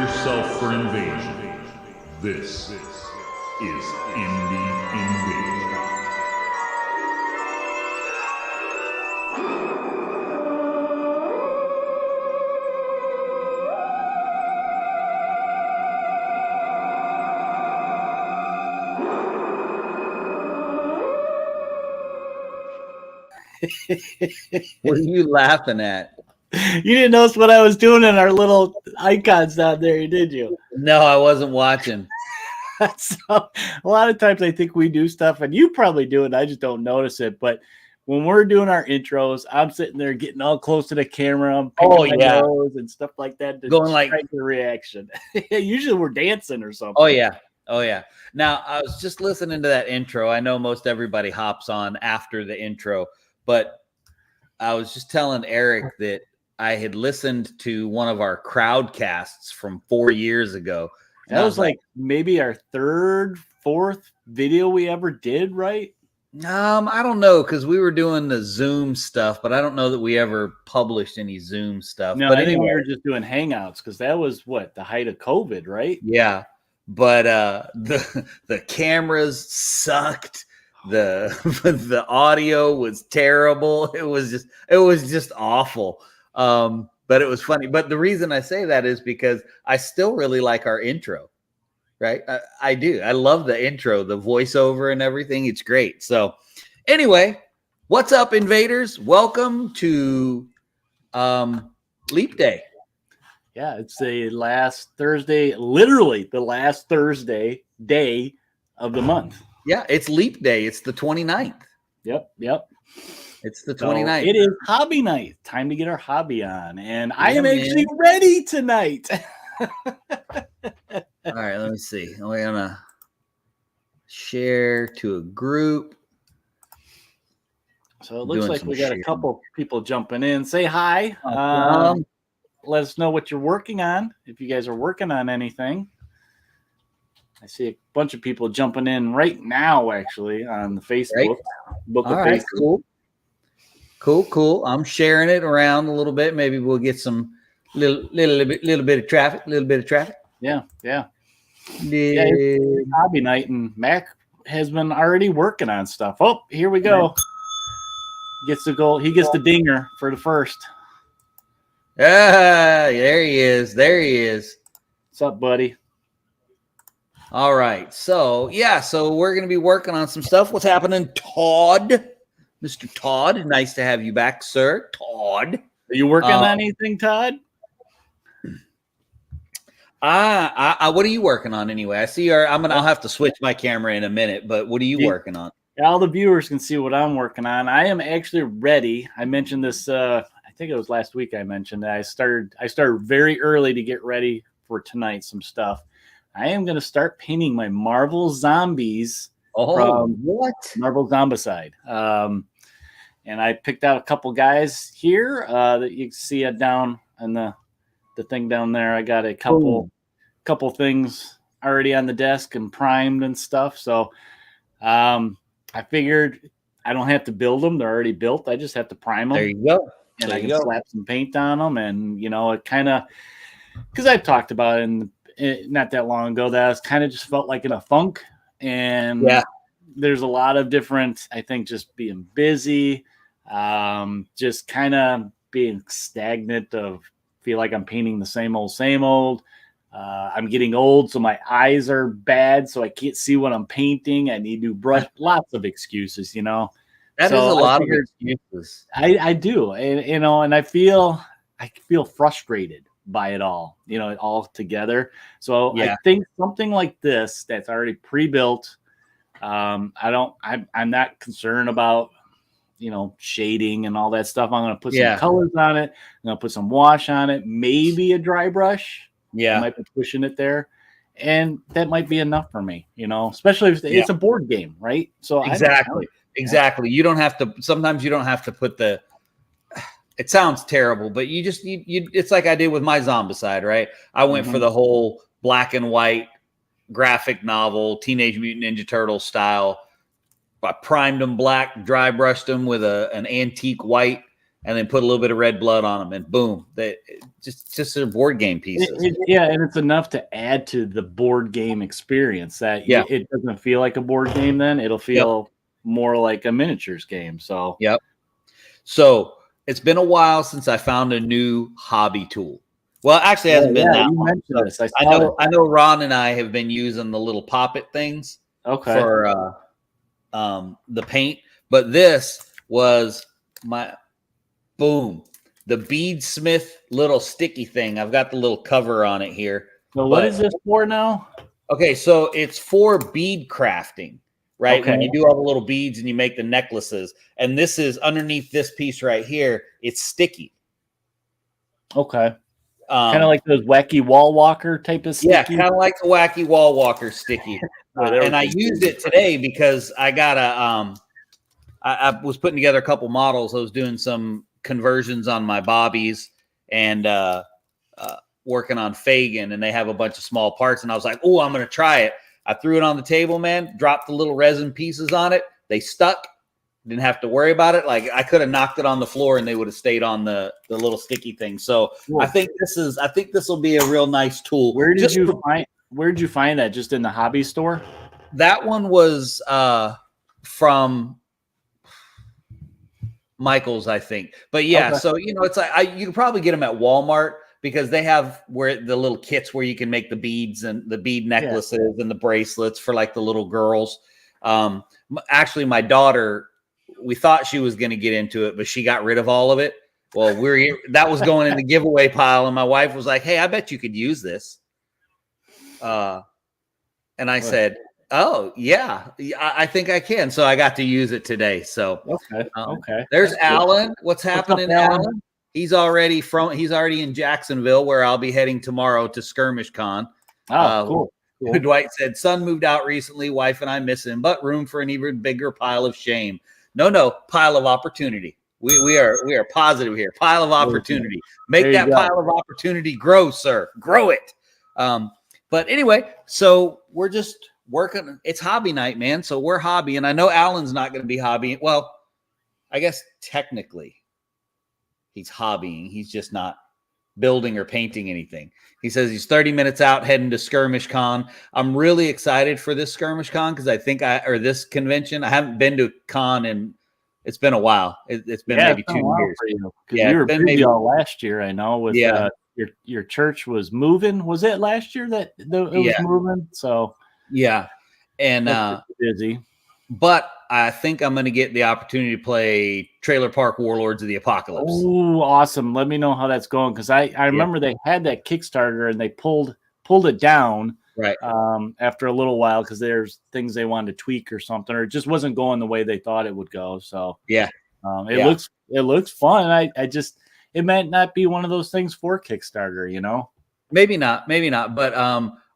yourself for invasion. This is Indie Invasion. What are you laughing at? You didn't notice what I was doing in our little icons down there, did you? No, I wasn't watching. So, a lot of times I think we do stuff, and you probably do it. I just don't notice it. But when we're doing our intros, I'm sitting there getting all close to the camera, I'm picking my nose and stuff like that to going like the reaction. Usually we're dancing or something. Oh yeah. Now I was just listening to that intro. I know most everybody hops on after the intro, but I was just telling Eric that I had listened to one of our crowdcasts from 4 years ago. That was like maybe our third, fourth video we ever did, right? I don't know, because we were doing the Zoom stuff, but I don't know that we ever published any Zoom stuff. No, but I think we were just doing Hangouts because that was what, the height of COVID, right? Yeah, but the cameras sucked. The audio was terrible. It was just awful. But it was funny. But the reason I say that is because I still really like our intro, right? I do. I love the intro, the voiceover and everything. It's great. So anyway, what's up, invaders? Welcome to Leap Day. Yeah, it's the last Thursday, literally the last Thursday day of the month. Yeah, it's Leap Day. It's the 29th. Yep. It's the 29th. So it is hobby night. Time to get our hobby on. And I am actually ready tonight. All right, let me see. We're going to share to a group. So it looks like we got a couple people jumping in. Say hi. Let us know what you're working on, if you guys are working on anything. I see a bunch of people jumping in right now, actually, on the Facebook. All right, cool. I'm sharing it around a little bit. Maybe we'll get some little bit of traffic. Yeah. It's hobby night, and Mac has been already working on stuff. Oh, here we go. Gets the goal. He gets the dinger for the first. There he is. What's up, buddy? All right. So we're going to be working on some stuff. What's happening, Todd? Mr. Todd, nice to have you back, sir. Todd. Are you working on anything, Todd? What are you working on anyway? I see I'll have to switch my camera in a minute, but what are you working on? All the viewers can see what I'm working on. I am actually ready. I mentioned this, I think it was last week I mentioned that I started very early to get ready for tonight, some stuff. I am going to start painting my Marvel Zombies from Marvel Zombicide. And I picked out a couple guys here that you can see down on the thing down there. I got a couple things already on the desk and primed and stuff. So I figured I don't have to build them. They're already built. I just have to prime them. There you go. And I can slap some paint on them. And, it kind of, because I've talked about it not that long ago, that I was kind of just felt like in a funk. And there's a lot of different, I think, just being busy, just kind of being stagnant feel like I'm painting the same old. I'm getting old, so my eyes are bad, so I can't see what I'm painting. I need new brush. Lots of excuses, That is a lot of excuses. I do, and I feel frustrated by it all, all together. So I think something like this that's already pre-built. I'm not concerned about shading and all that stuff. I'm going to put some colors on it. I'm going to put some wash on it, maybe a dry brush. I might be pushing it there, and that might be enough for me, especially if it's a board game, right? So exactly. You don't have to, sometimes you don't have to put it sounds terrible, but you it's like I did with my Zombicide, right? I went for the whole black and white graphic novel, Teenage Mutant Ninja Turtle style. I primed them black, dry brushed them with an antique white, and then put a little bit of red blood on them, and boom, they just their board game pieces. Yeah, and it's enough to add to the board game experience that it doesn't feel like a board game. Then it'll feel more like a miniatures game. So So it's been a while since I found a new hobby tool. Well, actually, it hasn't been that long. So I know Ron and I have been using the little poppet things for the paint, but this was my the Beadsmith little sticky thing. I've got the little cover on it here. So what is this for now? Okay, so it's for bead crafting, right? When you do all the little beads and you make the necklaces, and this is underneath this piece right here. It's sticky. Okay. Kind of like those wacky wall walker type of sticky. Yeah, kind of like the wacky wall walker sticky. And I used it today because I got I was putting together a couple models. I was doing some conversions on my bobbies and working on Fagin, and they have a bunch of small parts. And I was like, oh, I'm going to try it. I threw it on the table, man, dropped the little resin pieces on it. They stuck. Didn't have to worry about it. Like I could have knocked it on the floor and they would have stayed on the little sticky thing. So I think this will be a real nice tool. Where did you find that? Just in the hobby store? That one was from Michael's, I think. But yeah, so it's like you can probably get them at Walmart because they have where the little kits where you can make the beads and the bead necklaces and the bracelets for like the little girls. Actually, my daughter, we thought she was going to get into it, but she got rid of all of it. Well, that was going in the giveaway pile, and my wife was like, "Hey, I bet you could use this." And I said, "Oh yeah, I think I can." So I got to use it today. So okay. There's Alan. What's happening, Alan? He's already in Jacksonville, where I'll be heading tomorrow to Skirmish Con. Oh, cool. Dwight said, "Son moved out recently. Wife and I miss him, but room for an even bigger pile of shame." No, pile of opportunity. We are positive here. Pile of opportunity. Make that pile of opportunity grow, sir. Grow it. But anyway, so we're just working. It's hobby night, man. So we're hobby, and I know Alan's not going to be hobbying. Well, I guess technically he's hobbying. He's just not building or painting anything. He says he's 30 minutes out heading to Skirmish Con. I'm really excited for this Skirmish Con because or this convention. I haven't been to a con and it's been a while. It's been maybe 2 years. You were busy all last year, I know. With your church was moving. Was it last year that it was moving? So and busy. But I think I'm going to get the opportunity to play Trailer Park Warlords of the Apocalypse. Oh, awesome. Let me know how that's going. Because I remember they had that Kickstarter and they pulled it down after a little while because there's things they wanted to tweak or something, or it just wasn't going the way they thought it would go. So it looks fun. It might not be one of those things for Kickstarter, Maybe not. But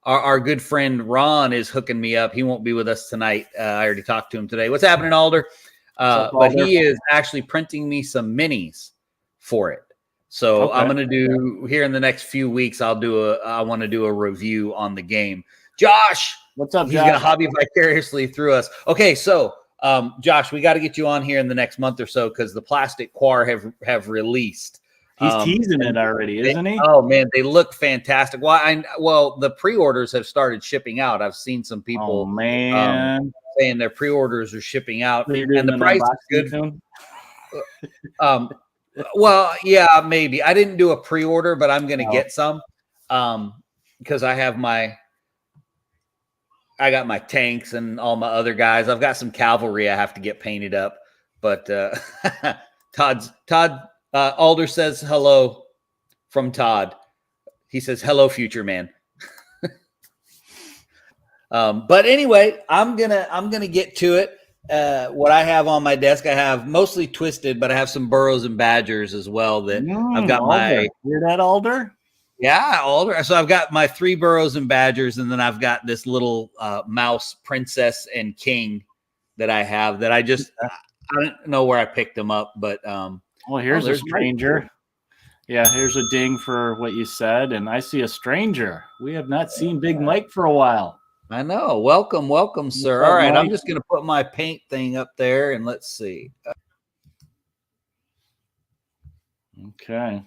our good friend Ron is hooking me up. He won't be with us tonight. I already talked to him today. What's happening, Alder? But he is actually printing me some minis for it. So I'm going to do here in the next few weeks. I want to do a review on the game. Josh, what's up? He's going to hobby vicariously through us. Okay, so Josh, we got to get you on here in the next month or so because the Plastic Quar have released. He's teasing it already, isn't he? Oh man, they look fantastic. Well, the pre-orders have started shipping out. I've seen some people saying their pre-orders are shipping out, and the price is good. Well, yeah, maybe. I didn't do a pre-order, but I'm going to get some because I got my tanks and all my other guys. I've got some cavalry I have to get painted up, but Todd. Alder says hello from Todd. He says, hello, future man. But anyway, I'm gonna get to it. What I have on my desk, I have mostly Twisted, but I have some Burrows and Badgers as well. That I've got Alder. Hear that, Alder? Yeah, Alder. So I've got my 3 Burrows and Badgers, and then I've got this little mouse, princess, and king that I have. That I don't know where I picked them up, but well, here's a stranger. Yeah, here's a ding for what you said, and I see a stranger. We have not seen Big Mike for a while. I know. Welcome, sir. All right, I'm just going to put my paint thing up there, and let's see. Okay.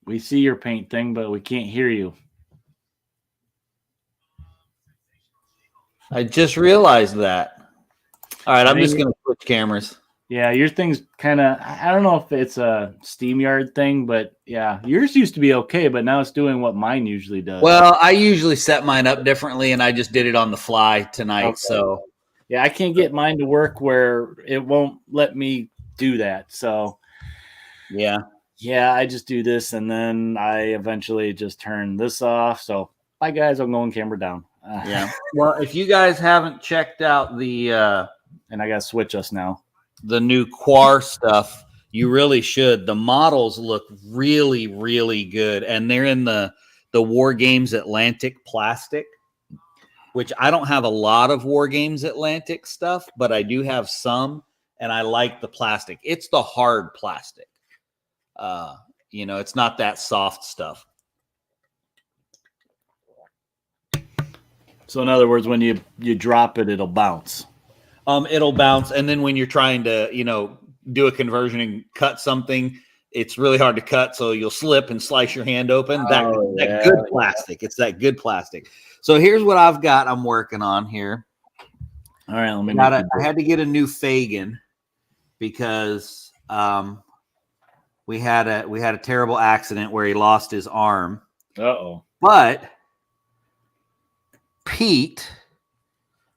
We see your paint thing, but we can't hear you. I just realized that. All right, I'm just going to switch cameras. Yeah, your thing's kind of, I don't know if it's a SteamYard thing, but yeah, yours used to be okay, but now it's doing what mine usually does. Well, I usually set mine up differently, and I just did it on the fly tonight. Okay. So, yeah, I can't get mine to work where it won't let me do that. So, yeah, I just do this, and then I eventually just turn this off. So, bye, guys. I'm going camera down. Yeah. Well, if you guys haven't checked out the and I got to switch us now. The new Quar stuff, you really should. The models look really, really good, and they're in the War Games Atlantic plastic, which I don't have a lot of War Games Atlantic stuff, but I do have some, and I like the plastic. It's the hard plastic. It's not that soft stuff. So in other words, when you drop it, it'll bounce. It'll bounce, and then when you're trying to, do a conversion and cut something, it's really hard to cut, so you'll slip and slice your hand open. That good plastic. It's that good plastic. So here's what I've got. I'm working on here. All right, let me. I had to get a new Fagin because we had a terrible accident where he lost his arm. Uh-oh. But Pete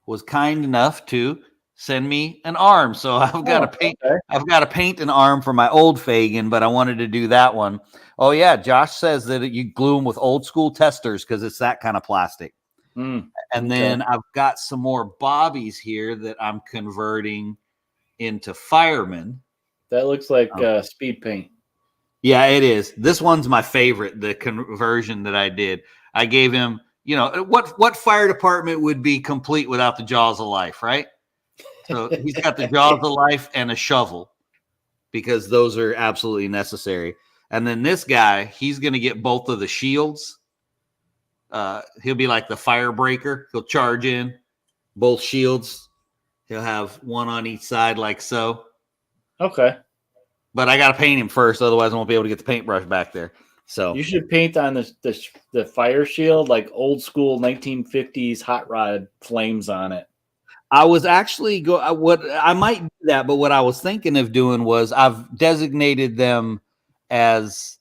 was kind enough to send me an arm, so I've got to paint. Okay. I've got to paint an arm for my old Fagin, but I wanted to do that one. Oh yeah, Josh says that you glue them with old school testers because it's that kind of plastic. And then I've got some more bobbies here that I'm converting into firemen. That looks like speed paint. Yeah, it is. This one's my favorite. The conversion that I did, I gave him. What fire department would be complete without the Jaws of Life, right? So he's got the Jaws of Life and a shovel because those are absolutely necessary. And then this guy, he's going to get both of the shields. He'll be like the firebreaker. He'll charge in both shields. He'll have one on each side like so. Okay. But I got to paint him first. Otherwise, I won't be able to get the paintbrush back there. So you should paint on the fire shield like old school 1950s hot rod flames on it. I was actually I might do that, but what I was thinking of doing was I've designated them as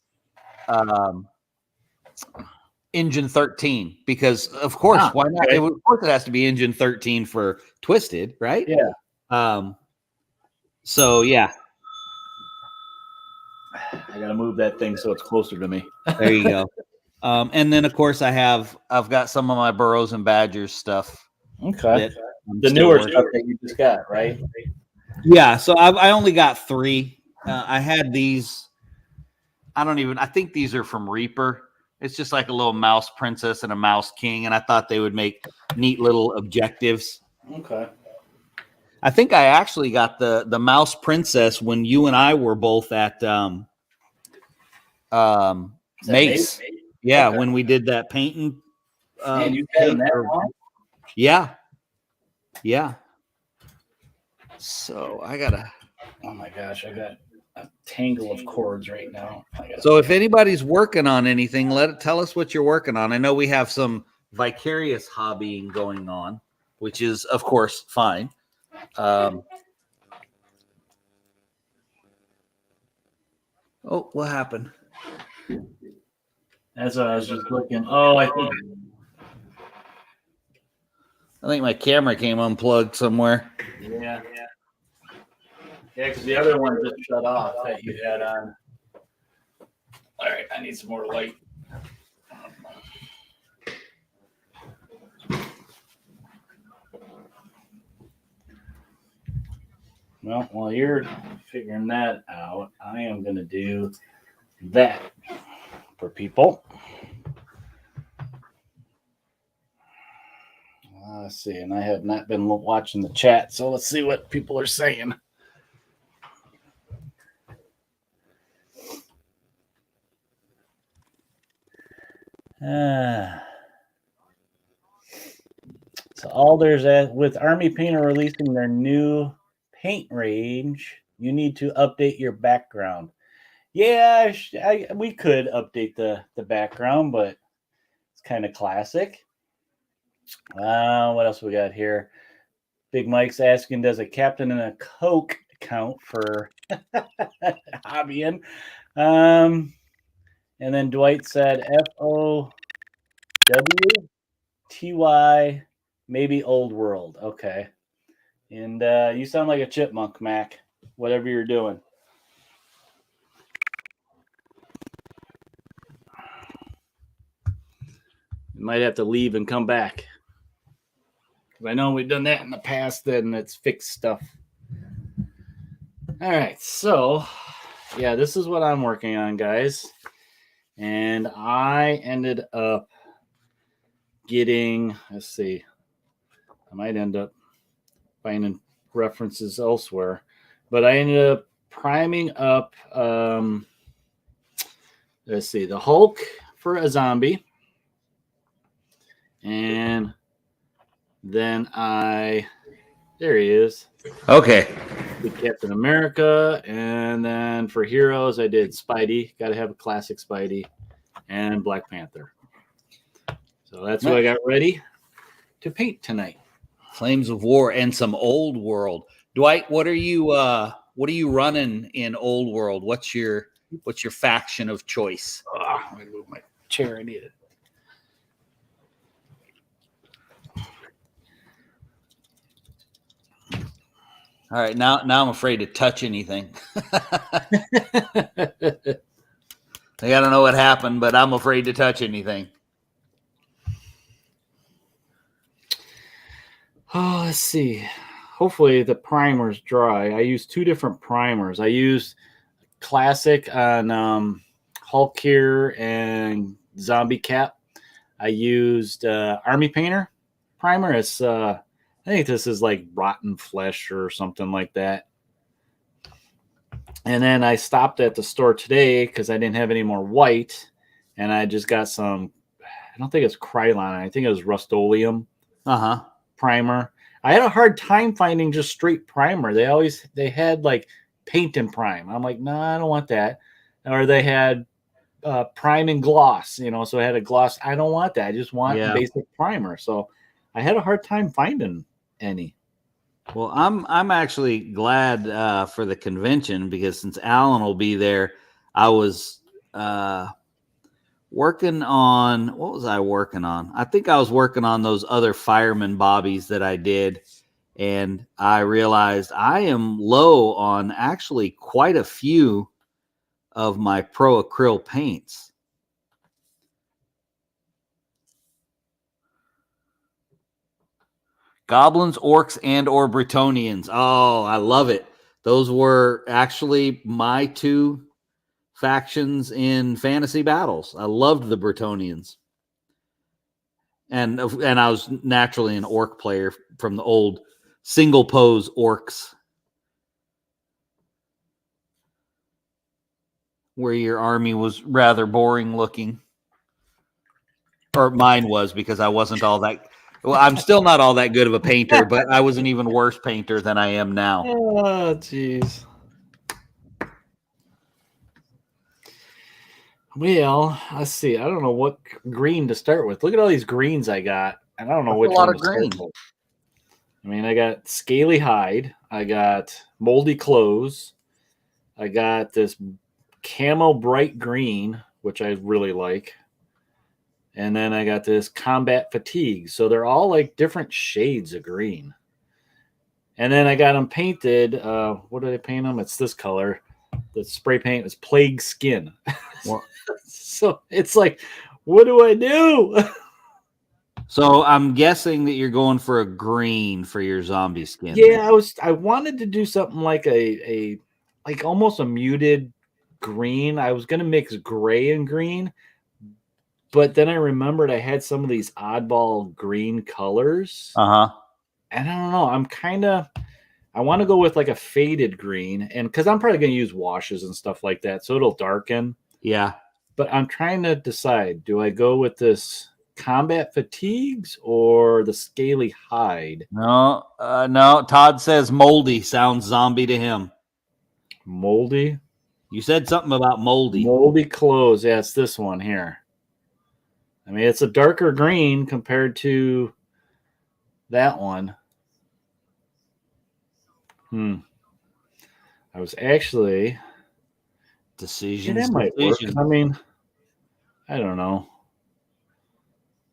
Engine 13 because of course why not? Okay. Of course it has to be Engine 13 for Twisted, right? Yeah. So yeah. I gotta move that thing so it's closer to me. There you go. And then of course I've got some of my Burrows and Badgers stuff. Okay. The newer stuff that you just got, right? Yeah. So I only got 3. I had these. I think these are from Reaper. It's just like a little mouse princess and a mouse king, and I thought they would make neat little objectives. Okay. I think I actually got the mouse princess when you and I were both at Mace. Yeah, okay. When we did that painting. And you had that on? Yeah. Yeah. So I gotta. Oh my gosh, I got a tangle of cords right now. So if anybody's working on anything, tell us what you're working on. I know we have some vicarious hobbying going on, which is of course fine. Oh, what happened? As I was just looking. I think my camera came unplugged somewhere. Yeah. Yeah, because the other one just shut off that you had on. All right, I need some more light. Well, while you're figuring that out, I am going to do that for people. Let's see, and I have not been watching the chat, so let's see what people are saying. So Alder's with Army Painter releasing their new paint range, you need to update your background. Yeah, we could update the background, but it's kind of classic. What else we got here? Big Mike's asking, does a captain and a Coke count for hobbying? And then Dwight said FOWTY, maybe Old World. Okay. And you sound like a chipmunk, Mac, whatever you're doing. You might have to leave and come back. Because I know we've done that in the past, and it's fixed stuff. All right, so yeah, this is what I'm working on, guys. And I ended up getting, let's see, I might end up finding references elsewhere, but I ended up priming up, let's see, the Hulk for a zombie. And then there he is. Okay. Did Captain America, and then for heroes, I did Spidey. Got to have a classic Spidey, and Black Panther. So that's what I got ready to paint tonight. Flames of War and some Old World. Dwight, what are you running in Old World? What's your faction of choice? I'm gonna move my chair. I need it. All right, now I'm afraid to touch anything. I don't know what happened, but I'm afraid to touch anything. Oh, let's see. Hopefully the primer's dry. I used 2 different primers. I used classic on Hulk here and Zombie Cap. I used Army Painter primer. It's I think this is like Rotten Flesh or something like that. And then I stopped at the store today because I didn't have any more white. And I just got some, I don't think it's Krylon. I think it was Rust-Oleum primer. I had a hard time finding just straight primer. They had like paint and prime. I'm like, no, I don't want that. Or they had prime and gloss, so I had a gloss. I don't want that. I just want basic primer. So I had a hard time finding any. Well, I'm actually glad for the convention, because since Alan will be there, I was working on, what was I working on? I think I was working on those other fireman bobbies that I did, and I realized I am low on actually quite a few of my pro acryl paints. Goblins, orcs, and or Bretonians. Oh, I love it. Those were actually my 2 factions in fantasy battles. I loved the Bretonians. And I was naturally an orc player from the old single pose orcs, where your army was rather boring looking. Or mine was, because I wasn't all that. Well, I'm still not all that good of a painter, but I was an even worse painter than I am now. Oh, jeez. Well, let's see. I don't know what green to start with. Look at all these greens I got. And I don't know which one to start with. I mean, I got scaly hide. I got moldy clothes. I got this camo bright green, which I really like. And then I got this combat fatigue. So they're all like different shades of green. And then I got them painted. What did I paint them? It's this color. The spray paint is plague skin. Well, so it's like, what do I do? So I'm guessing that you're going for a green for your zombie skin. Yeah, I wanted to do something like a like almost a muted green. I was gonna mix gray and green. But then I remembered I had some of these oddball green colors. And I don't know. I want to go with like a faded green. And because I'm probably going to use washes and stuff like that. So it'll darken. Yeah. But I'm trying to decide, do I go with this combat fatigues or the scaly hide? No, no. Todd says moldy sounds zombie to him. Moldy? You said something about moldy. Moldy clothes. Yeah, it's this one here. I mean, it's a darker green compared to that one. I was actually... Decisions. that might work. I mean, I don't know.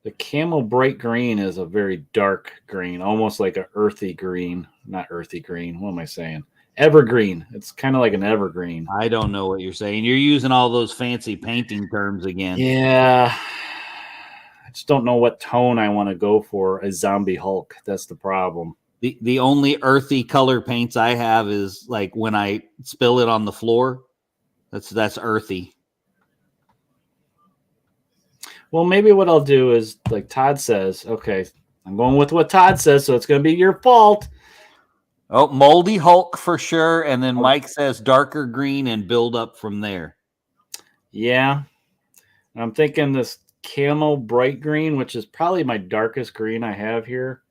The camo bright green is a very dark green, almost like an earthy green. Not earthy green. What am I saying? Evergreen. It's kind of like an evergreen. I don't know what you're saying. You're using all those fancy painting terms again. Yeah. I just don't know what tone I want to go for a zombie Hulk. That's the problem. The only earthy color paints I have is like when I spill it on the floor. That's earthy. Well, maybe what I'll do is, like Todd says, okay, I'm going with what Todd says, so it's going to be your fault. Oh, moldy Hulk for sure. And then Mike says darker green and build up from there. Yeah. And I'm thinking this camo bright green, which is probably my darkest green I have here.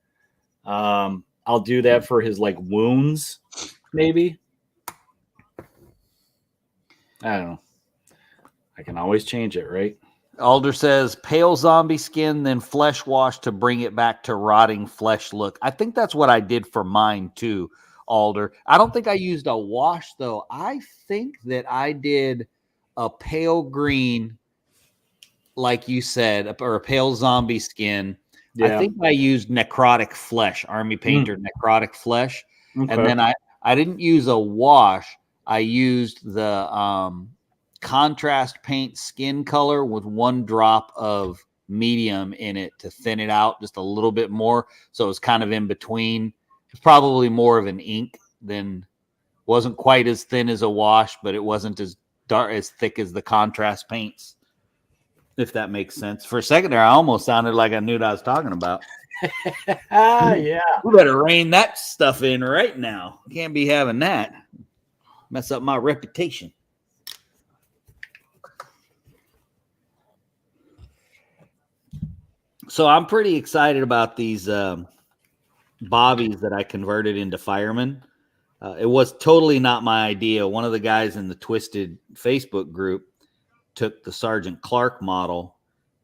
I'll do that for his like wounds, maybe. I don't know. I can always change it, right? Alder says pale zombie skin, then flesh wash to bring it back to rotting flesh look. I think that's what I did for mine too, Alder. I don't think I used a wash though. I think that I did a pale green, like you said, or a pale zombie skin. Yeah. I think I used necrotic flesh, Army Painter necrotic flesh. Okay. And then I didn't use a wash. I used the contrast paint skin color with 1 drop of medium in it to thin it out just a little bit more. So it was kind of in between. It's probably more of an ink than, wasn't quite as thin as a wash, but it wasn't as dark, as thick as the contrast paints. If that makes sense. For a second there, I almost sounded like I knew what I was talking about. Yeah. We better rein that stuff in right now. Can't be having that. Mess up my reputation. So I'm pretty excited about these bobbies that I converted into firemen. It was totally not my idea. One of the guys in the Twisted Facebook group took the Sergeant Clark model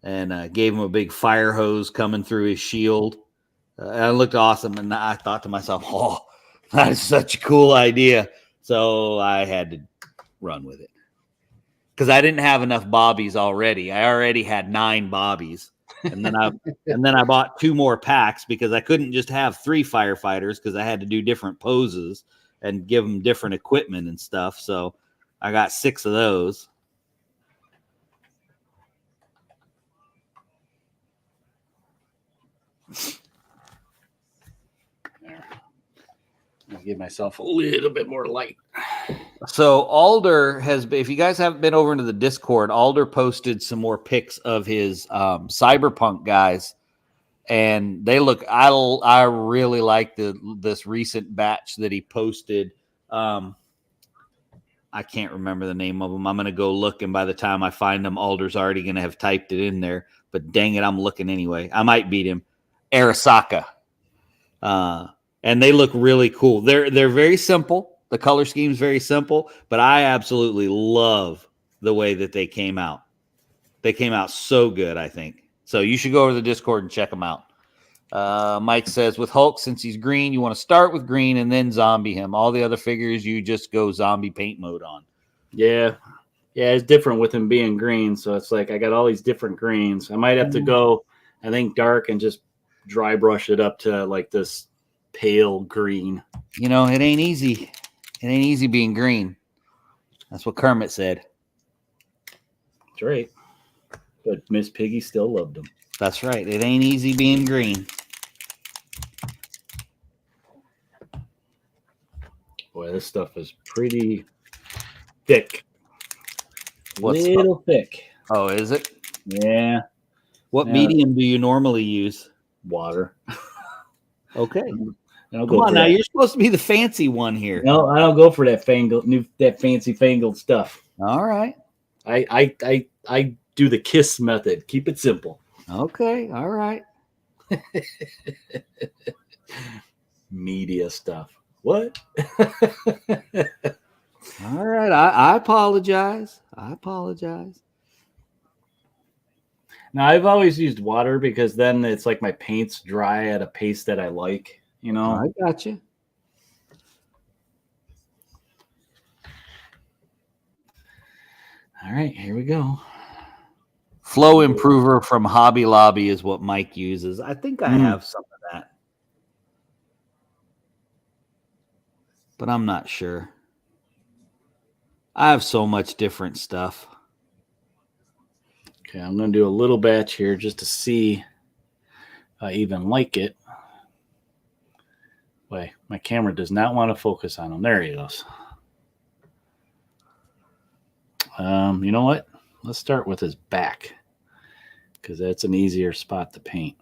and gave him a big fire hose coming through his shield. And it looked awesome. And I thought to myself, oh, that is such a cool idea. So I had to run with it because I didn't have enough bobbies already. I already had 9 bobbies. And then I bought 2 more packs because I couldn't just have 3 firefighters because I had to do different poses and give them different equipment and stuff. So I got 6 of those. I'll give myself a little bit more light. So Alder has been, if you guys haven't been over into the Discord, Alder posted some more pics of his cyberpunk guys, and they look. I really like this recent batch that he posted. I can't remember the name of them. I'm gonna go look, and by the time I find them, Alder's already gonna have typed it in there. But dang it, I'm looking anyway. I might beat him. Arasaka. And they look really cool. They're very simple. The color scheme is very simple, but I absolutely love the way that they came out. They came out so good, I think. So you should go over to the Discord and check them out. Mike says, with Hulk, since he's green, you want to start with green and then zombie him. All the other figures, you just go zombie paint mode on. Yeah. Yeah, it's different with him being green. So it's like I got all these different greens. I might have to go, I think, dark and just dry brush it up to like this pale green. You know, it ain't easy. It ain't easy being green. That's what Kermit said. That's right. But Miss Piggy still loved him. That's right. It ain't easy being green. Boy, this stuff is pretty thick. What's little thick. Oh, is it? Yeah. What medium do you normally use? Water. Okay. Come on now, you're supposed to be the fancy one here. No, I don't go for that fancy fangled stuff. All right. I do the KISS method. Keep it simple. Okay, all right. Media stuff. What? All right. I apologize. I apologize. Now, I've always used water because then it's like my paint's dry at a pace that I like, you know? I got you. All right, here we go. Flow improver from Hobby Lobby is what Mike uses. I think I have some of that, but I'm not sure. I have so much different stuff. Okay, I'm going to do a little batch here just to see if I even like it. Wait, my camera does not want to focus on him. There he goes. You know what? Let's start with his back because that's an easier spot to paint.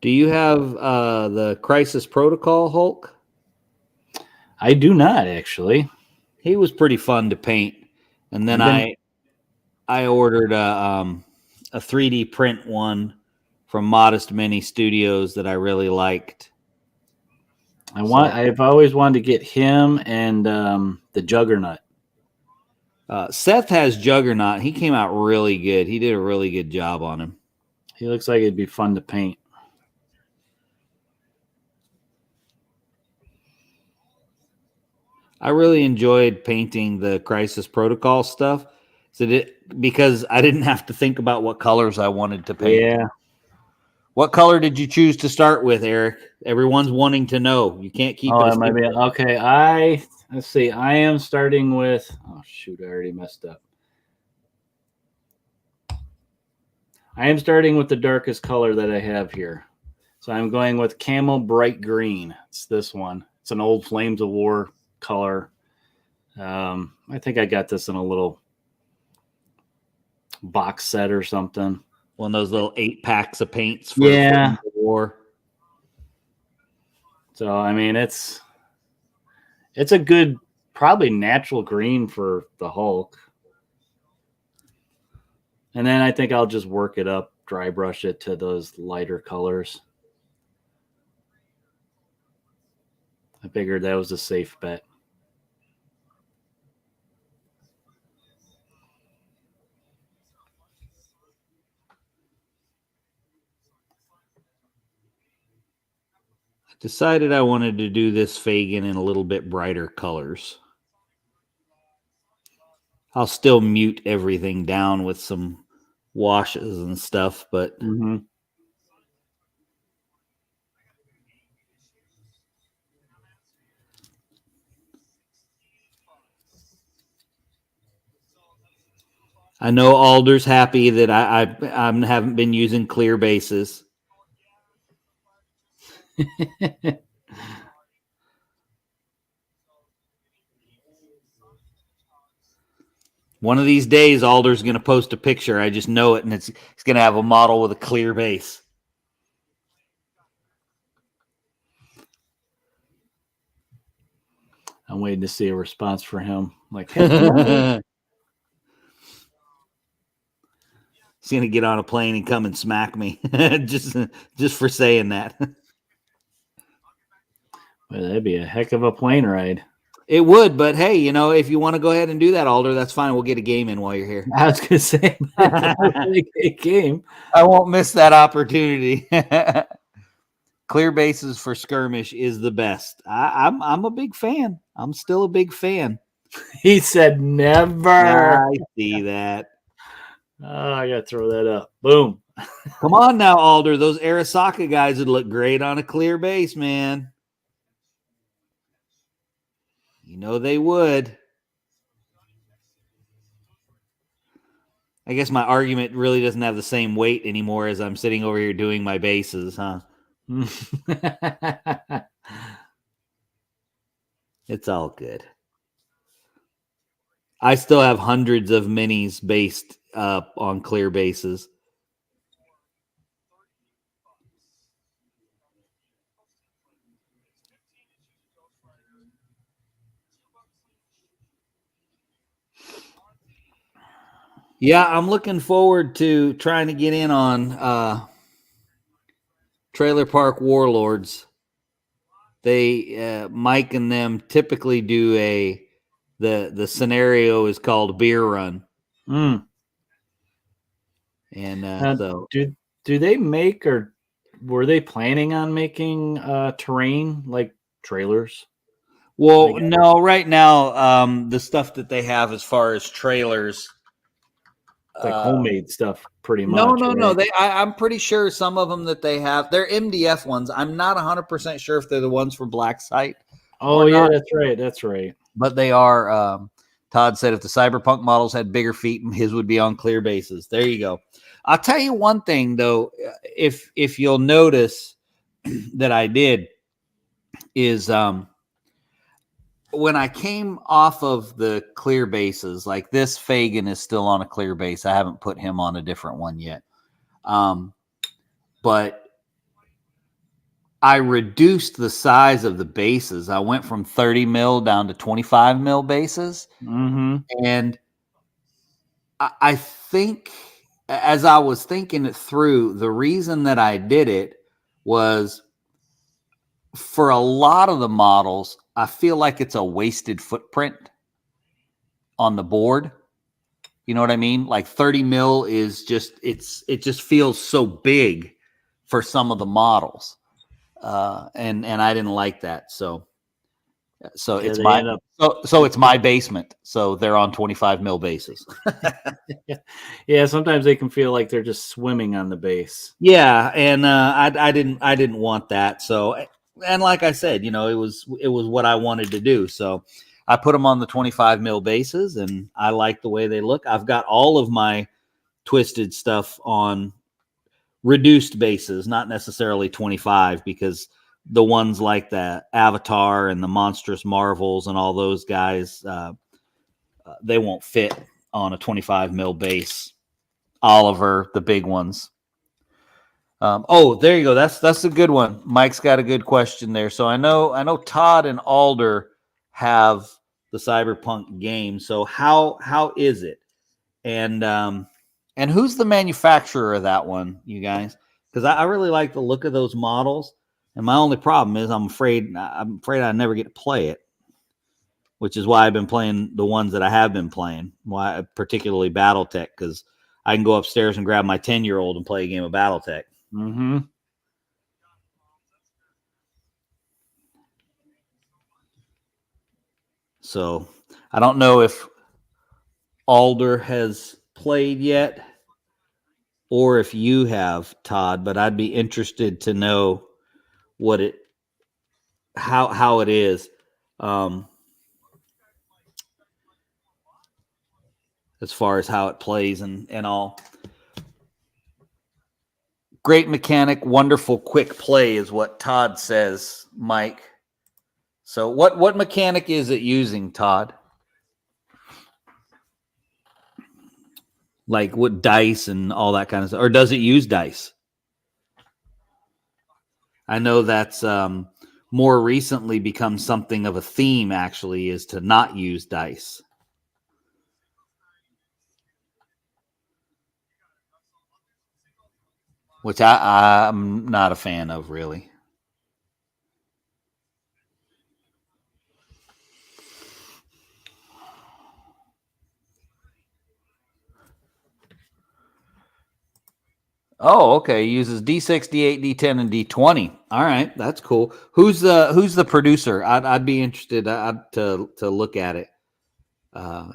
Do you have the Crisis Protocol Hulk? I do not, actually. He was pretty fun to paint. And then I ordered a 3D print one from Modest Mini Studios that I really liked. I've always wanted to get him and the Juggernaut. Seth has Juggernaut. He came out really good. He did a really good job on him. He looks like it'd be fun to paint. I really enjoyed painting the Crisis Protocol stuff because I didn't have to think about what colors I wanted to paint. Yeah. What color did you choose to start with, Eric? Everyone's wanting to know. You can't keep it. It might be okay. Let's see. I am starting with. Oh shoot! I already messed up. I am starting with the darkest color that I have here. So I'm going with Camel Bright Green. It's this one. It's an old Flames of War color. I think I got this in a little box set or something. One of those little 8 packs of paints for Flames of War. So I mean, it's a good, probably natural green for the Hulk. And then I think I'll just work it up, dry brush it to those lighter colors. I figured that was a safe bet. I decided I wanted to do this Fagin in a little bit brighter colors. I'll still mute everything down with some washes and stuff, but I know Alder's happy that I haven't been using clear bases. One of these days, Alder's going to post a picture. I just know it, and it's going to have a model with a clear base. I'm waiting to see a response for him. Like, hey, he's going to get on a plane and come and smack me just for saying that. Well, that'd be a heck of a plane ride. It would, but hey, if you want to go ahead and do that, Alder, that's fine. We'll get a game in while you're here. I was going to say, a game. I won't miss that opportunity. Clear bases for skirmish is the best. I'm a big fan. I'm still a big fan. He said never. I see that. Oh, I got to throw that up. Boom. Come on now, Alder. Those Arasaka guys would look great on a clear base, man. You know they would. I guess my argument really doesn't have the same weight anymore as I'm sitting over here doing my bases, huh? It's all good. I still have hundreds of minis based on clear bases. Yeah, I'm looking forward to trying to get in on Trailer Park Warlords. They Mike and them typically do the scenario is called Beer Run, Mm. and Now, do they make, or were they planning on making terrain like trailers? well, no, right now the stuff that they have as far as trailers, Like homemade stuff, pretty no, much. no, no. Right? I'm pretty sure some of them that they have, they're MDF ones. I'm not 100% sure if they're the ones for Black Site Oh or yeah, not, that's right. That's right. but they are. Todd said if the Cyberpunk models had bigger feet, his would be on clear bases. There you go. I'll tell you one thing though, if you'll notice that I did is when I came off of the clear bases, like this Fagan is still on a clear base. I haven't put him on a different one yet. But I reduced the size of the bases. I went from 30 mil down to 25 mil bases. Mm-hmm. And I think as I was thinking it through, the reason that I did it was for a lot of the models, I feel like it's a wasted footprint on the board. You know what I mean? Like 30 mil is just it just feels so big for some of the models. And I didn't like that. So it's they my end up. so it's my basement. So they're on 25 mil bases. Yeah, sometimes they can feel like they're just swimming on the base. Yeah, and I didn't want that. So, and like I said, you know, it was what I wanted to do. So I put them on the 25 mil bases, and I like the way they look. I've got all of my twisted stuff on reduced bases, not necessarily 25, because the ones like the Avatar and the Monstrous Marvels and all those guys, they won't fit on a 25 mil base. Oliver, the big ones. Oh, there you go. That's a good one. Mike's got a good question there. So I know Todd and Alder have the Cyberpunk game. So how is it? And who's the manufacturer of that one, you guys? Because I really like the look of those models. And my only problem is I'm afraid I never get to play it, which is why I've been playing the ones that I have been playing. Why, particularly BattleTech, because I can go upstairs and grab my 10-year-old and play a game of BattleTech. Mm-hmm. So I don't know if Alder has played yet or if you have, Todd, but I'd be interested to know what it how it is. As far as how it plays and all. Great mechanic, wonderful quick play is what Todd says, Mike. So what mechanic is it using, Todd? Like what dice and all that kind of stuff? Or does it use dice? I know that's more recently become something of a theme, actually, is to not use dice. Which I'm not a fan of, really. Oh, okay. He uses D6, D8, D10, and D20. All right, that's cool. Who's the producer? I'd be interested to look at it,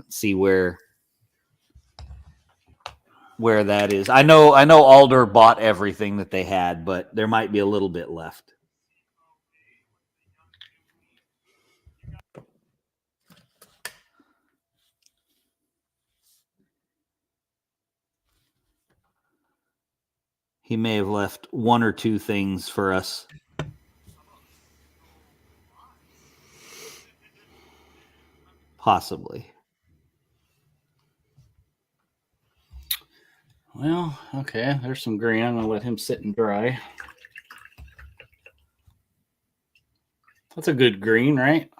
see where that is. I know Alder bought everything that they had, but there might be a little bit left. He may have left one or two things for us. Possibly. Well, okay. There's some green. I'm gonna let him sit and dry. That's a good green, right?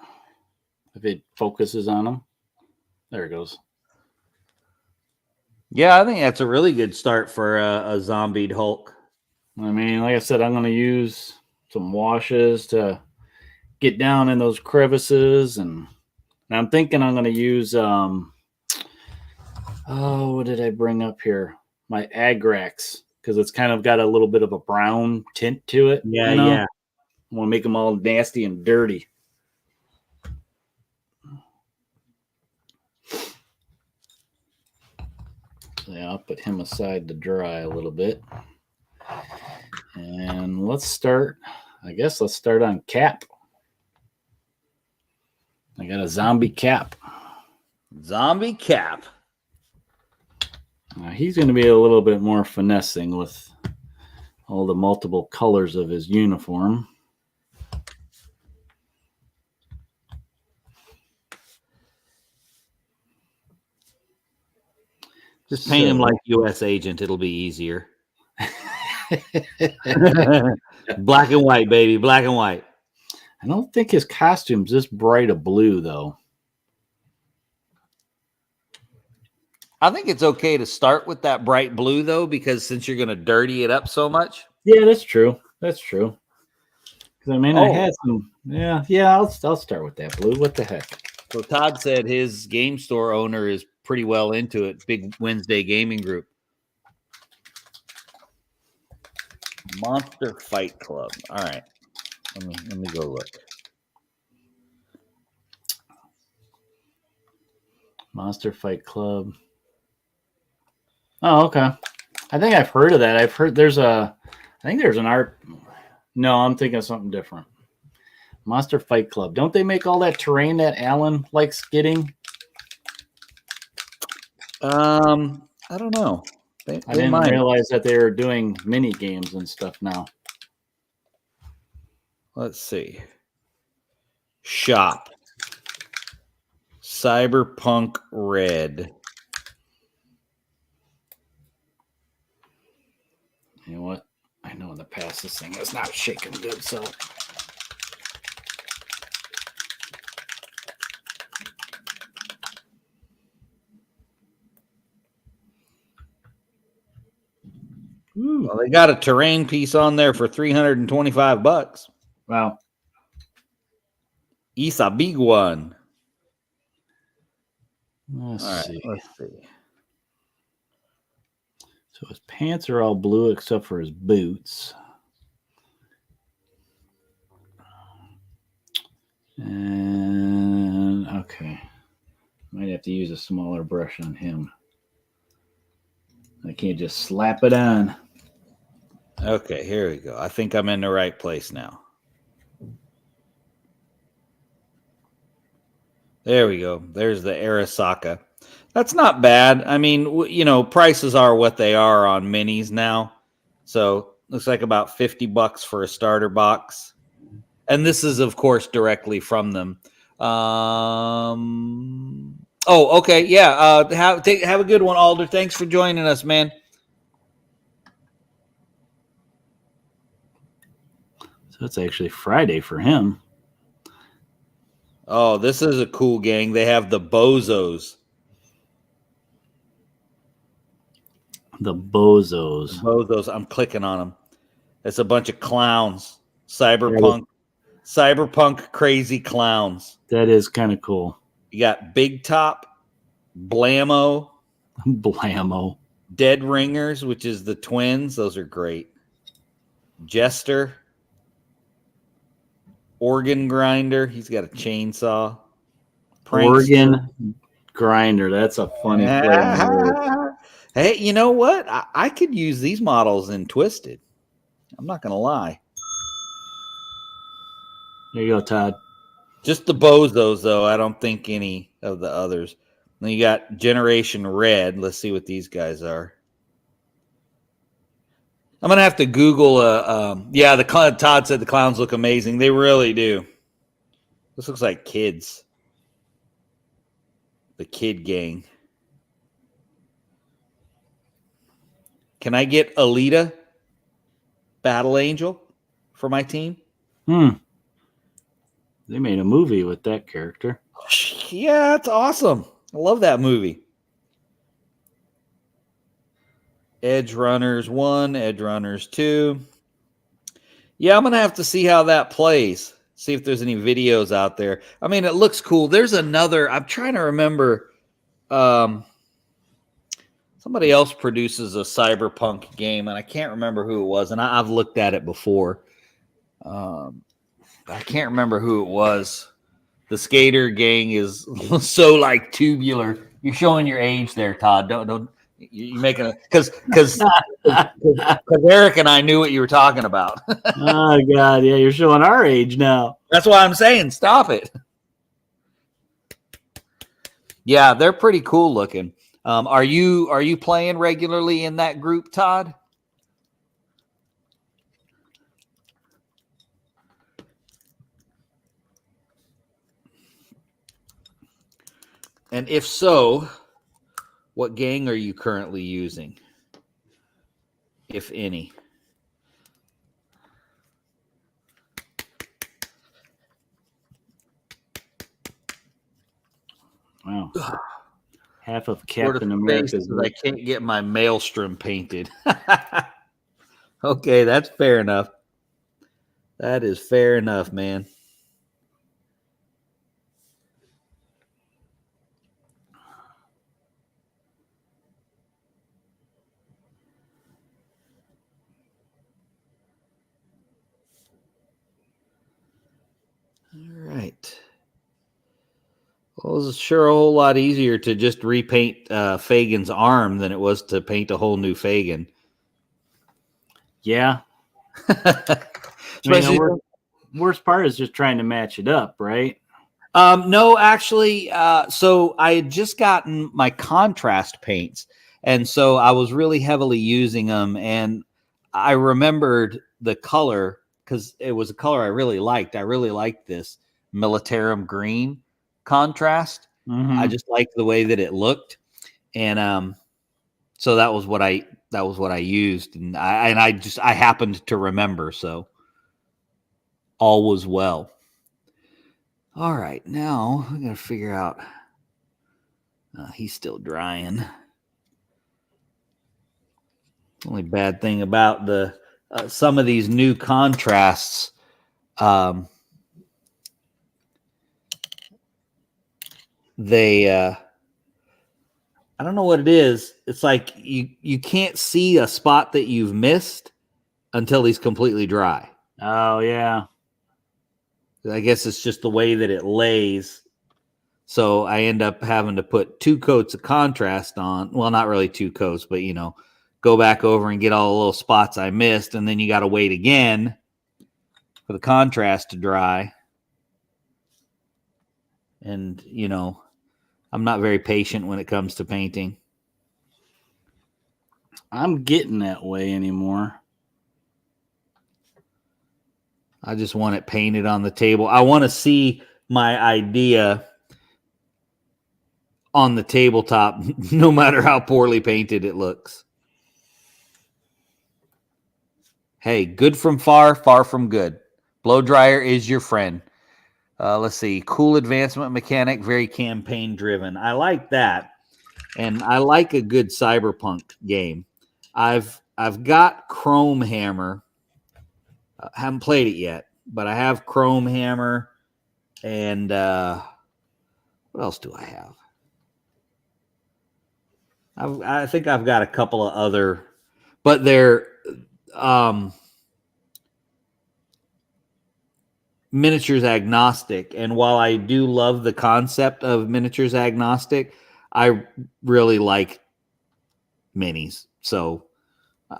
If it focuses on him. There it goes. Yeah, I think that's a really good start for a zombied Hulk. I mean, like I said, I'm going to use some washes to get down in those crevices, and I'm thinking I'm going to use what did I bring up here? My Agrax, because it's kind of got a little bit of a brown tint to it. Yeah, you know? yeah. I want to make them all nasty and dirty. Yeah, I'll put him aside to dry a little bit. And let's start on Cap. I got a zombie Cap. Zombie Cap. He's going to be a little bit more finessing with all the multiple colors of his uniform. Just paint him like U.S. agent. It'll be easier. Black and white, baby. Black and white. I don't think his costume's this bright a blue, though. I think it's okay to start with that bright blue, though, because since you're going to dirty it up so much. Yeah, that's true. That's true. Because, I mean, I had some... Yeah, I'll start with that blue. What the heck? So Todd said his game store owner is pretty well into it. Big Wednesday gaming group. Monster Fight Club. All right. Let me go look. Monster Fight Club. Oh, okay. I think I've heard of that. I think there's an art. No, I'm thinking of something different. Monster Fight Club. Don't they make all that terrain that Alan likes getting? I don't know. I didn't realize that they were doing mini games and stuff now. Let's see. Shop. Cyberpunk Red. You know what? I know in the past this thing is not shaking good, so. Ooh. Well, they got a terrain piece on there for $325. Wow. It's a big one. Let's see. Let's see. So his pants are all blue except for his boots. And okay. Might have to use a smaller brush on him. I can't just slap it on. Okay, here we go. I think I'm in the right place now. There we go. There's the Arasaka. That's not bad. I mean, prices are what they are on minis now. So looks like about $50 for a starter box. And this is, of course, directly from them. Okay. Yeah. Have a good one, Alder. Thanks for joining us, man. So it's actually Friday for him. Oh, this is a cool gang. They have the Bozos. The Bozos. Bozos. I'm clicking on them. It's a bunch of clowns. Cyberpunk crazy clowns. That is kind of cool. You got Big Top, Blammo, Dead Ringers, which is the twins. Those are great. Jester, Organ Grinder. He's got a chainsaw. Prankster. Organ Grinder. That's a funny play. Hey, you know what? I could use these models in Twisted. I'm not going to lie. There you go, Todd. Just the Bozos, though. I don't think any of the others. Then you got Generation Red. Let's see what these guys are. I'm going to have to Google. Todd said the clowns look amazing. They really do. This looks like kids. The kid gang. Can I get Alita, Battle Angel, for my team? They made a movie with that character. Yeah, that's awesome. I love that movie. Edge Runners 1, Edge Runners 2. Yeah, I'm going to have to see how that plays. See if there's any videos out there. I mean, it looks cool. There's another, I'm trying to remember. Somebody else produces a cyberpunk game, and I can't remember who it was. And I've looked at it before. I can't remember who it was. The skater gang is so like tubular. You're showing your age there, Todd. Don't you making a because Eric and I knew what you were talking about. Oh God, yeah, you're showing our age now. That's why I'm saying stop it. Yeah, they're pretty cool looking. Are you playing regularly in that group, Todd? And if so, what gang are you currently using, if any? Wow. Half of Captain America's. I can't get my maelstrom painted. Okay, that's fair enough. That is fair enough, man. All right. Well, it was sure a whole lot easier to just repaint Fagin's arm than it was to paint a whole new Fagin. Yeah. Especially, worst part is just trying to match it up, right? no, actually, so I had just gotten my contrast paints, and so I was really heavily using them, and I remembered the color because it was a color I really liked. I really liked this Militarum green contrast. Mm-hmm. I just liked the way that it looked, and so that was what I used, and I happened to remember, so all was well. All right, now I'm gonna figure out. He's still drying. Only bad thing about the some of these new contrasts. They I don't know what it is. It's like you can't see a spot that you've missed until he's completely dry. Oh yeah. I guess it's just the way that it lays. So I end up having to put 2 coats of contrast on. Well, not really 2 coats, but go back over and get all the little spots I missed, and then you got to wait again for the contrast to dry. And I'm not very patient when it comes to painting. I'm getting that way anymore. I just want it painted on the table. I want to see my idea on the tabletop, no matter how poorly painted it looks. Hey, good from far, far from good. Blow dryer is your friend. Let's see. Cool advancement mechanic, very campaign driven. I like that. And I like a good cyberpunk game. I've got Chrome Hammer. Haven't played it yet, but I have Chrome Hammer, and what else do I have? I think I've got a couple of other, but they're miniatures agnostic. And while I do love the concept of miniatures agnostic, I really like minis. So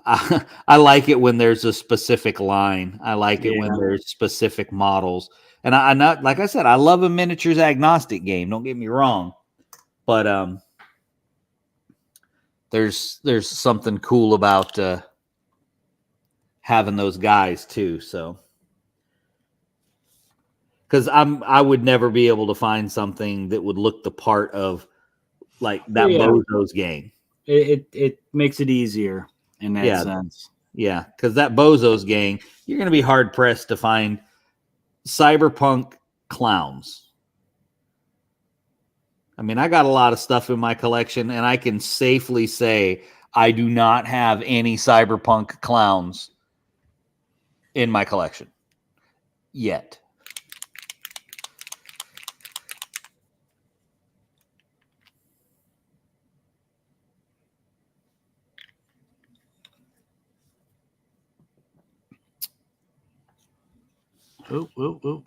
I like it when there's a specific line. I like it when there's specific models. And I not like I said, I love a miniatures agnostic game. Don't get me wrong, but there's something cool about having those guys too. So because I would never be able to find something that would look the part of like that Bozo's gang. It makes it easier in that sense. Yeah, because that Bozo's gang, you're going to be hard pressed to find cyberpunk clowns. I mean, I got a lot of stuff in my collection, and I can safely say I do not have any cyberpunk clowns in my collection yet. Oh.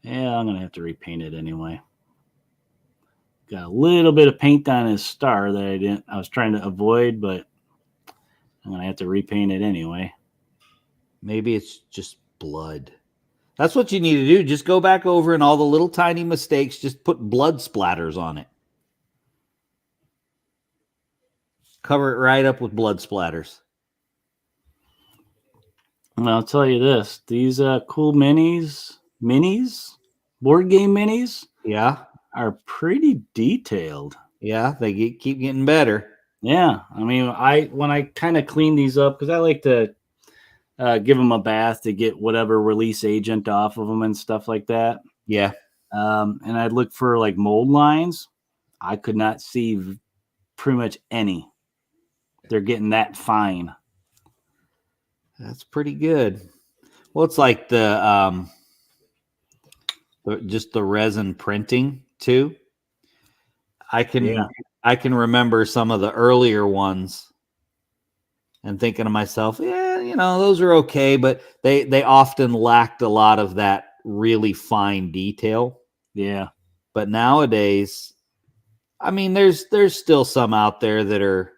Yeah, I'm going to have to repaint it anyway. Got a little bit of paint on his star that I was trying to avoid, but I'm going to have to repaint it anyway. Maybe it's just blood. That's what you need to do. Just go back over and all the little tiny mistakes, just put blood splatters on it. Cover it right up with blood splatters. And I'll tell you this, these cool minis, board game minis, Yeah. are pretty detailed. Yeah, they keep getting better. Yeah, I mean, when I kind of clean these up, because I like to give them a bath to get whatever release agent off of them and stuff like that. Yeah. And I'd look for like mold lines. I could not see pretty much any. They're getting that fine. That's pretty good. Well, it's like just the resin printing too. I can remember some of the earlier ones and thinking to myself, yeah, those are okay, but they often lacked a lot of that really fine detail. Yeah. But nowadays, I mean, there's still some out there that are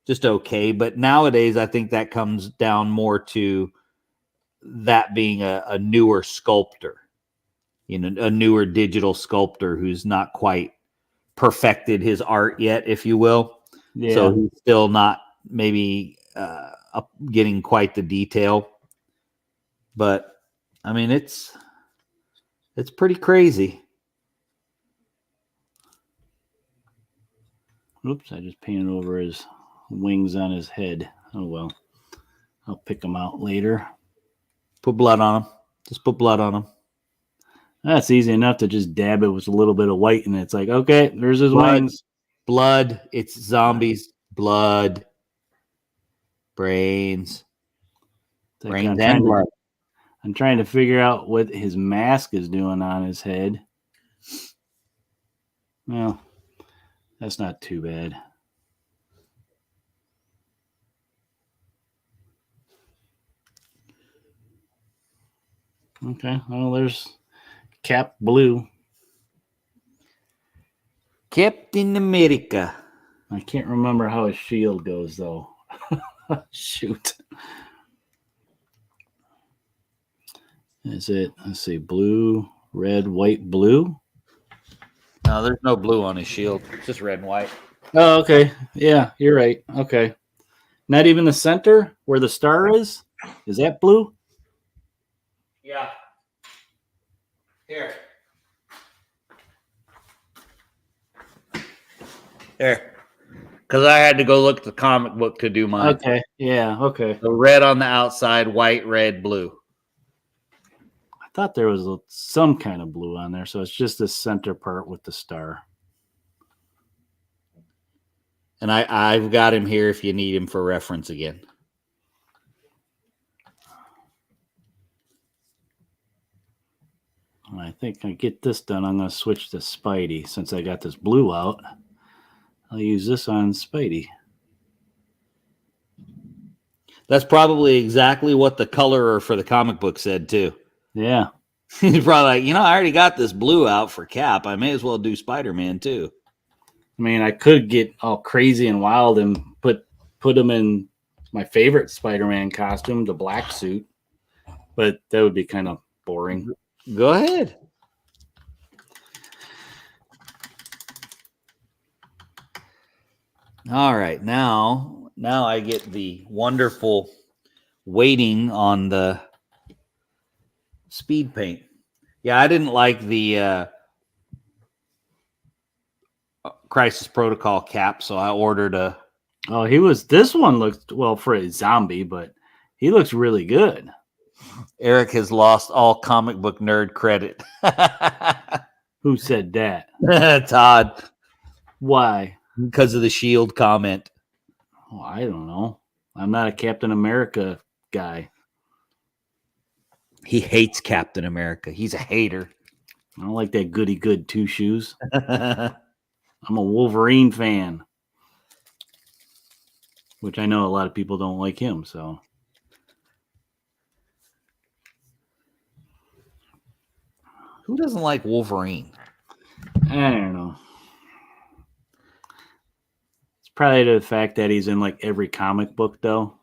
just okay, but nowadays I think that comes down more to that being a newer sculptor, a newer digital sculptor who's not quite perfected his art yet, if you will. Yeah. So he's still not maybe getting quite the detail. But I mean, it's pretty crazy. Oops, I just painted over his wings on his head. Oh well, I'll pick them out later. Put blood on them. Just put blood on them. That's easy enough to just dab it with a little bit of white, and it's like, okay, there's his Blood. wings. Blood. It's zombies. Blood. Brains. Brains and blood. I'm trying to figure out what his mask is doing on his head. Well, that's not too bad. Okay, well, there's Cap Blue. Captain America. I can't remember how his shield goes, though. Shoot. Is it, let's see, blue, red, white, blue? No, there's no blue on his shield. It's just red and white. Oh, okay. Yeah, you're right. Okay. Not even the center where the star is? Is that blue? Yeah. Here. There. Because I had to go look at the comic book to do mine. Okay. Yeah. Okay. The red on the outside, white, red, blue. I thought there was some kind of blue on there, so it's just the center part with the star. And I've got him here if you need him for reference again. I think I get this done. I'm going to switch to Spidey since I got this blue out. I'll use this on Spidey. That's probably exactly what the colorer for the comic book said, too. Yeah. He's probably like, I already got this blue out for Cap. I may as well do Spider-Man, too. I mean, I could get all crazy and wild and put him in my favorite Spider-Man costume, the black suit. But that would be kind of boring. Go ahead. All right, now I get the wonderful waiting on the speed paint. Yeah, I didn't like the Crisis Protocol Cap, so I ordered a. Oh, this one looks, well, for a zombie, but he looks really good. Eric has lost all comic book nerd credit. Who said that? Todd, Why? because of the Shield comment. Oh, I don't know. I'm not a Captain America guy. He hates Captain America. He's a hater. I don't like that goody good two shoes. I'm a Wolverine fan, which I know a lot of people don't like him. So Who doesn't like Wolverine? I don't know. It's probably the fact that he's in like every comic book, though.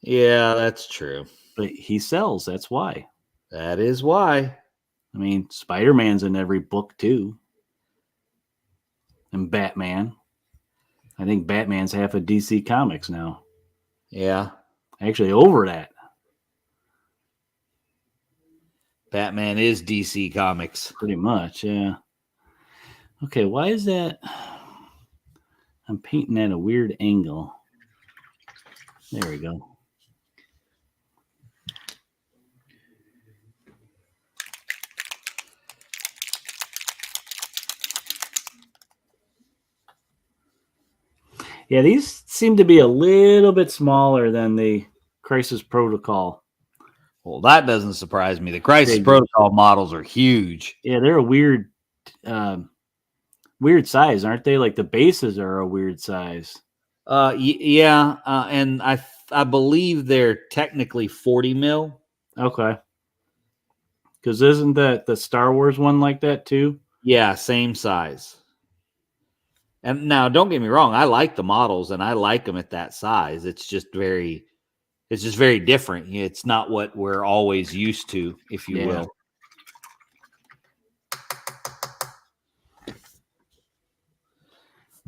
Yeah, that's true. But he sells. That's why. That is why. I mean, Spider-Man's in every book too, and Batman. I think Batman's half of DC Comics now. Yeah. Actually, over that. Batman is DC Comics. Pretty much, yeah. Okay, why is that? I'm painting at a weird angle. There we go. Yeah, these seem to be a little bit smaller than the Crisis Protocol. Well, that doesn't surprise me. The Crisis Big. Protocol models are huge. Yeah, they're a weird size, aren't they? Like the bases are a weird size. Yeah, and I believe they're technically 40 mil. Okay. Because isn't that the Star Wars one like that too? Yeah, same size. And now, don't get me wrong, I like the models and I like them at that size. It's just very different. It's not what we're always used to, if you will.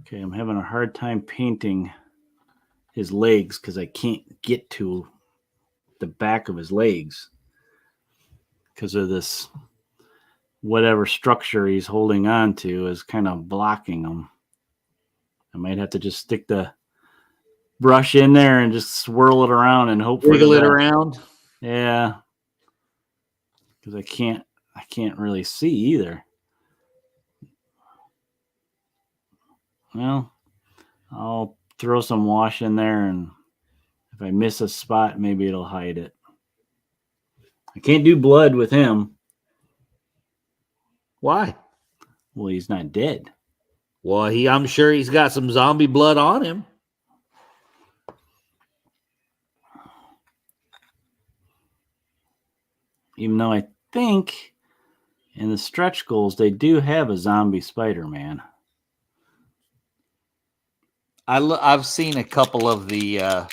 Okay, I'm having a hard time painting his legs because I can't get to the back of his legs because of this whatever structure he's holding on to is kind of blocking him. I might have to just stick the brush in there and just swirl it around and hope Wiggle for the it best. around. Yeah, because I can't really see either. Well, I'll throw some wash in there, and if I miss a spot, maybe it'll hide it. I can't do blood with him. Why? Well, he's not dead. Well, I'm sure he's got some zombie blood on him. Even though I think in the stretch goals, they do have a zombie Spider-Man. I've seen a couple of the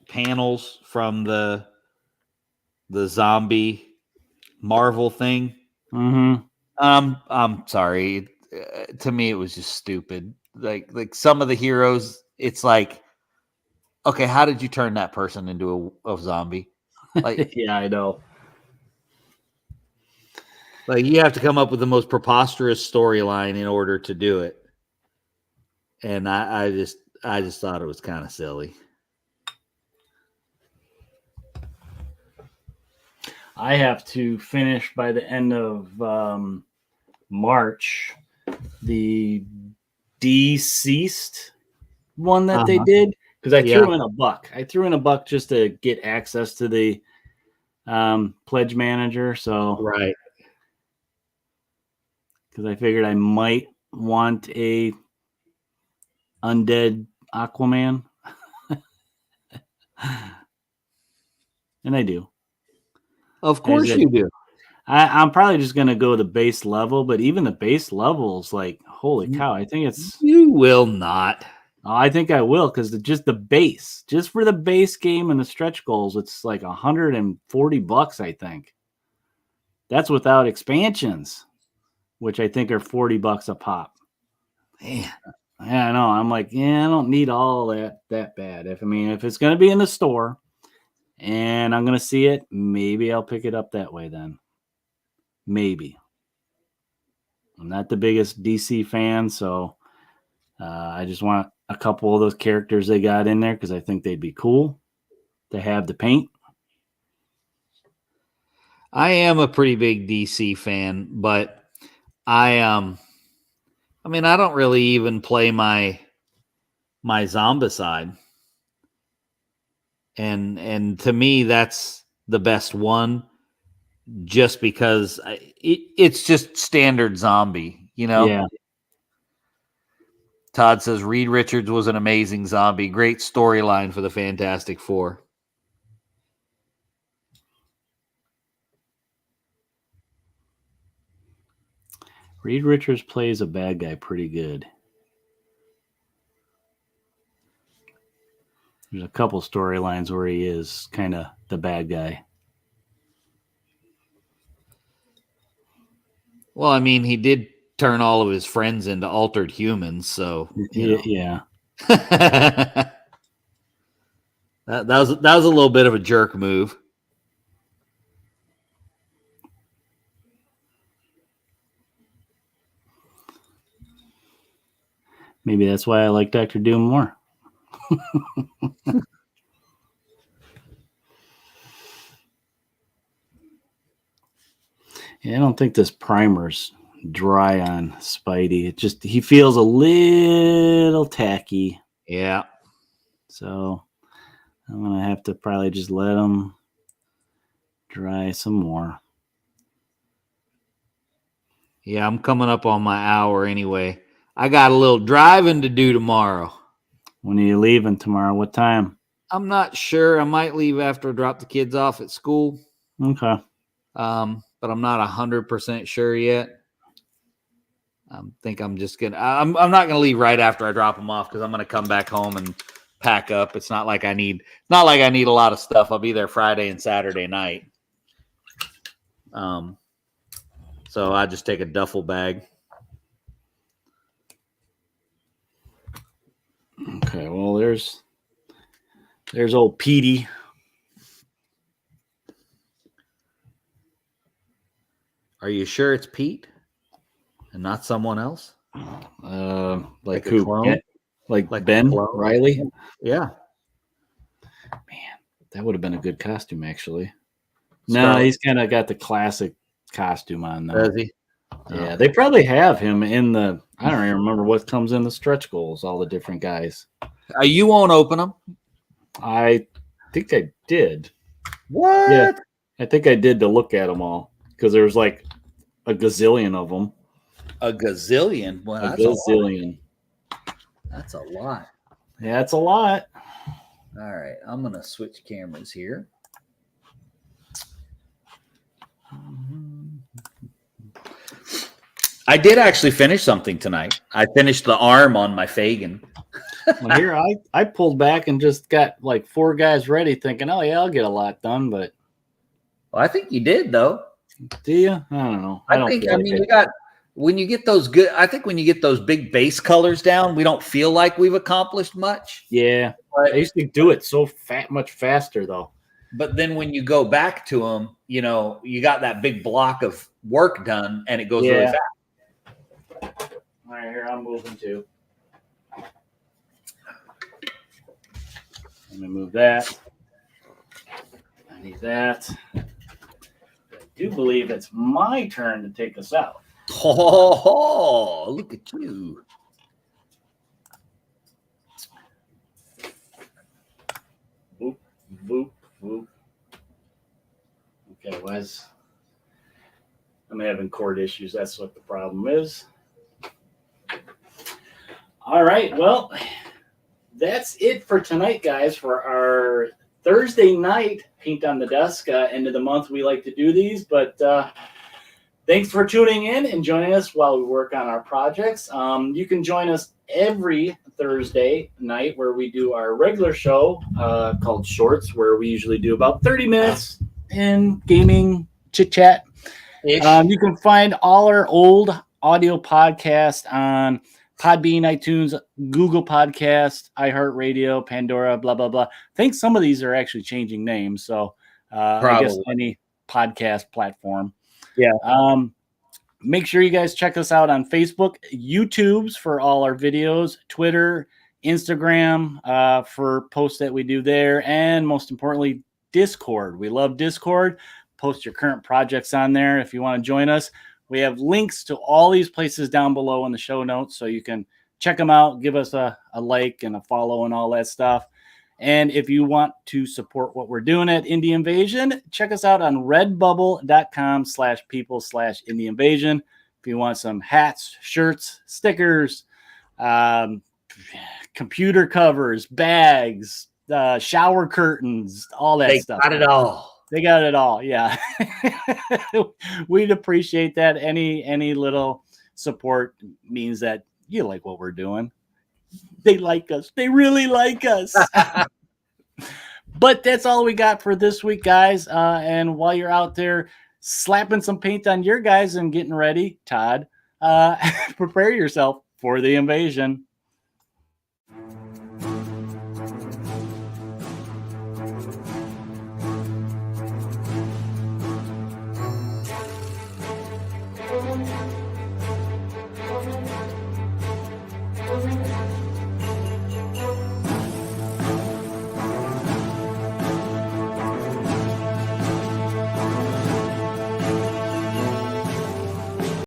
panels from the zombie Marvel thing. Mm-hmm. I'm sorry. To me, it was just stupid. Like some of the heroes, it's like, okay, how did you turn that person into a zombie? Like, Yeah, I know. Like you have to come up with the most preposterous storyline in order to do it. And I just thought it was kind of silly. I have to finish by the end of March the deceased one that they did because I threw in a buck. I threw in a buck just to get access to the pledge manager. So right, because I figured I might want a undead Aquaman, and I do. Of course you do. I'm probably just going to go the base level, but even the base level is like, holy cow. I think it's... You will not. Oh, I think I will because just the base, just for the base game and the stretch goals, it's like $140, I think. That's without expansions, which I think are $40 a pop. Man. Yeah, I know. I'm like, yeah, I don't need all that bad. If it's going to be in the store and I'm going to see it, maybe I'll pick it up that way then. Maybe. I'm not the biggest DC fan, so I just want a couple of those characters they got in there because I think they'd be cool to have the paint. I am a pretty big DC fan, but I mean, I don't really even play my Zombicide. And to me, that's the best one, just because it's just standard zombie, Yeah. Todd says Reed Richards was an amazing zombie. Great storyline for the Fantastic Four. Reed Richards plays a bad guy pretty good. There's a couple storylines where he is kind of the bad guy. Well, I mean, he did turn all of his friends into altered humans, so yeah. that was a little bit of a jerk move. Maybe that's why I like Dr. Doom more. Yeah, I don't think this primer's dry on Spidey. It just, he feels a little tacky. Yeah. So I'm going to have to probably just let him dry some more. Yeah, I'm coming up on my hour anyway. I got a little driving to do tomorrow. When are you leaving tomorrow? What time? I'm not sure. I might leave after I drop the kids off at school. Okay. But I'm not 100% sure yet. I think I'm just gonna. I'm not gonna leave right after I drop them off, because I'm gonna come back home and pack up. It's not like I need a lot of stuff. I'll be there Friday and Saturday night. So I just take a duffel bag. Okay. Well, there's old Petey. Are you sure it's Pete and not someone else? Like a who? clone? Like Like Ben a clone? Riley? Yeah. Man, that would have been a good costume, actually. No, he's kind of got the classic costume on now. Does he? Yeah, they probably have him in the. I don't even remember what comes in the stretch goals. All the different guys. You won't open them? I think I did. What? Yeah, I think I did to look at them all, because there was like a gazillion of them. A gazillion? Well, A gazillion. That's a lot. Yeah, it's a lot. All right, I'm gonna switch cameras here. I did actually finish something tonight. I finished the arm on my Fagin. Well, here I pulled back and just got like 4 guys ready, thinking, "Oh yeah, I'll get a lot done." But Well, I think you did, though. do you? I don't know. I think. I mean, you got when you get those good. I think when you get those big base colors down, we don't feel like we've accomplished much. Yeah, But I used to do it so much faster though. But then when you go back to them, you got that big block of work done, and it goes really fast. All right, here I'm moving too. Let me move that. I need that. I do believe it's my turn to take us out. Oh, look at you. Boop, boop, boop. Okay, I'm having cord issues. That's what the problem is. All right, well, that's it for tonight, guys, for our Thursday night Paint on the Desk. End of the month, we like to do these, but thanks for tuning in and joining us while we work on our projects. You can join us every Thursday night where we do our regular show called Shorts, where we usually do about 30 minutes in gaming chit-chat. You can find all our old audio podcasts on Podbean, iTunes, Google Podcasts, iHeartRadio, Pandora, blah, blah, blah. I think some of these are actually changing names. So I guess any podcast platform. Yeah. Make sure you guys check us out on Facebook, YouTube's for all our videos, Twitter, Instagram for posts that we do there, and most importantly, Discord. We love Discord. post your current projects on there if you want to join us. We have links to all these places down below in the show notes, so you can check them out, give us a like and a follow and all that stuff. And if you want to support what we're doing at Indie Invasion, check us out on redbubble.com/people/Indie Invasion. If you want some hats, shirts, stickers, computer covers, bags, shower curtains, all that stuff. They got it all. They got it all. Yeah. We'd appreciate that. Any little support means that you like what we're doing. They like us. They really like us. But that's all we got for this week, guys. And while you're out there slapping some paint on your guys and getting ready, Todd, prepare yourself for the invasion.